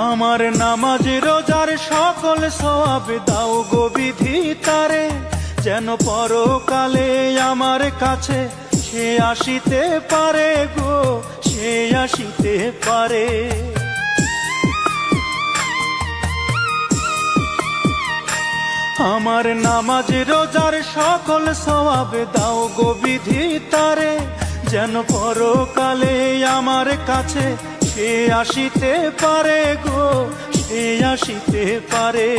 আমার নামাজ রোজার সকল সওয়াব দাও গো বিধি তারে, যেন পরকালে আমার কাছে সে আসিতে পারে গো, সে আসিতে পারে। আমার নামাজ রোজার সকল সওয়াব দাও গো বিধি তারে, যেন পরকালে আমার কাছে সে আসিতে পারে গো, সে আসিতে পারে।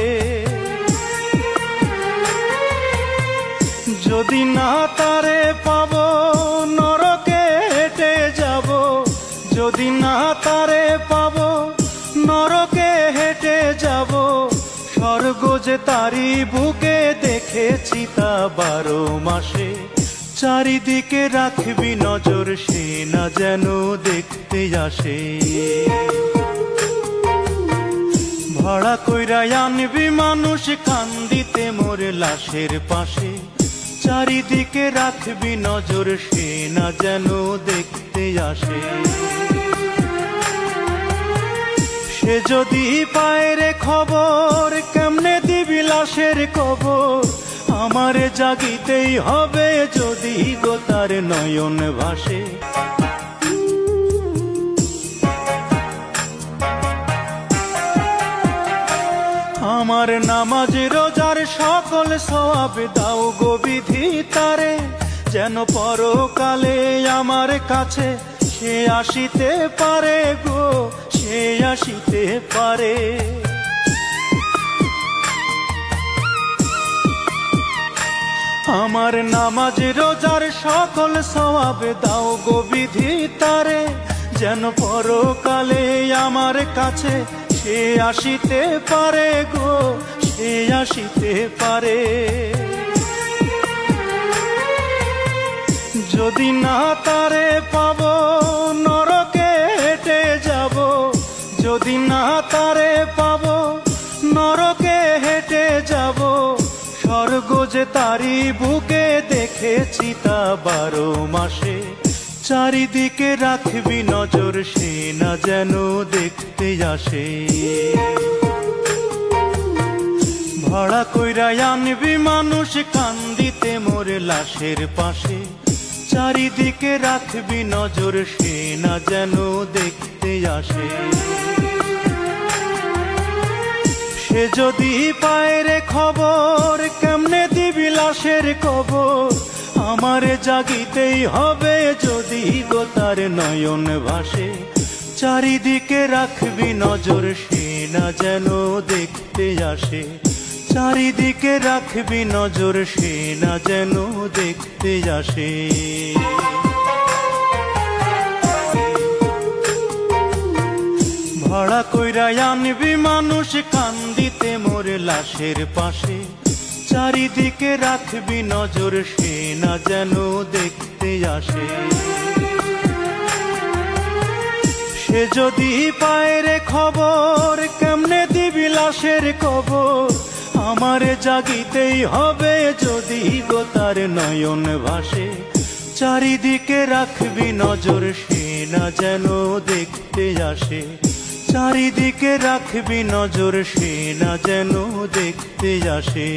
যদি না তারে পাবো নরকে হেঁটে যাব, যদি না তারে পাবো নরকে হেঁটে যাব। স্বর্গ যে তারি বুকে দেখেছি তা 12 মাসে, চারিদিকে রাখবি নজর সে না যেন দেখতে আসে। ভাড়া কইরা আনবি মানুষ কান্দিতে মোর লাশের পাশে, চারিদিকে রাখবি নজর সে না যেন দেখতে আসে। সে যদি পায় রে খবর কেমনে দিবি লাশের কবর, আমারে জাগিতেই হবে যদি গো তার নয়ন ভাসে। আমার নামাজ রোজার সকল সওয়াব দাও গো বিধি তারে, যেন পরকালে আমার কাছে সে আসিতে পারে গো, সে আসিতে পারে। আমার নামাজ রোজার সকল সওয়াব দাও গো বিধি তারে, যেন পরকালে আমার কাছে সে আসিতে পারে গো, সে আসিতে পারে। যদি না তারে পাবো নরকে হেঁটে যাব, যদি না তারে পাবো নরকে হেঁটে যাব। স্বর্গ যে তারি বুকে দেখেছি তা 12 মাসে, চারিদিকে রাখবি নজর সে না যেন দেখতে আসে। ভাড়া কইরা আনবি মানুষ কান্দিতে মোর লাশের পাশে, চারিদিকে রাখবি নজর সে না যেন দেখতে আসে। সে যদি পায় রে খবর কেমনে দিবি লাশের কবর, আমারে জাগিতেই হবে যদি গো তার নয়ন ভাসে। চারিদিকে রাখবি নজর সে না যেন দেখতে আসে, চারিদিকে রাখবি নজর সে না যেন দেখতে আসে। ভাড়া কইরা আনবি মানুষ কান্দিতে মোর লাশের পাশে, চারিদিকে রাখবি নজর সে না যেন দেখতে আসে। সে যদি পায় রে খবর কেমনে দিবি লাশের কবর, আমারে জাগিতেই হবে যদি গো তার নয়ন ভাসে। চারিদিকে রাখবি নজর সে না যেন দেখতে আসে, চারিদিকে রাখবি নজর সে না যেন দেখতে আসে।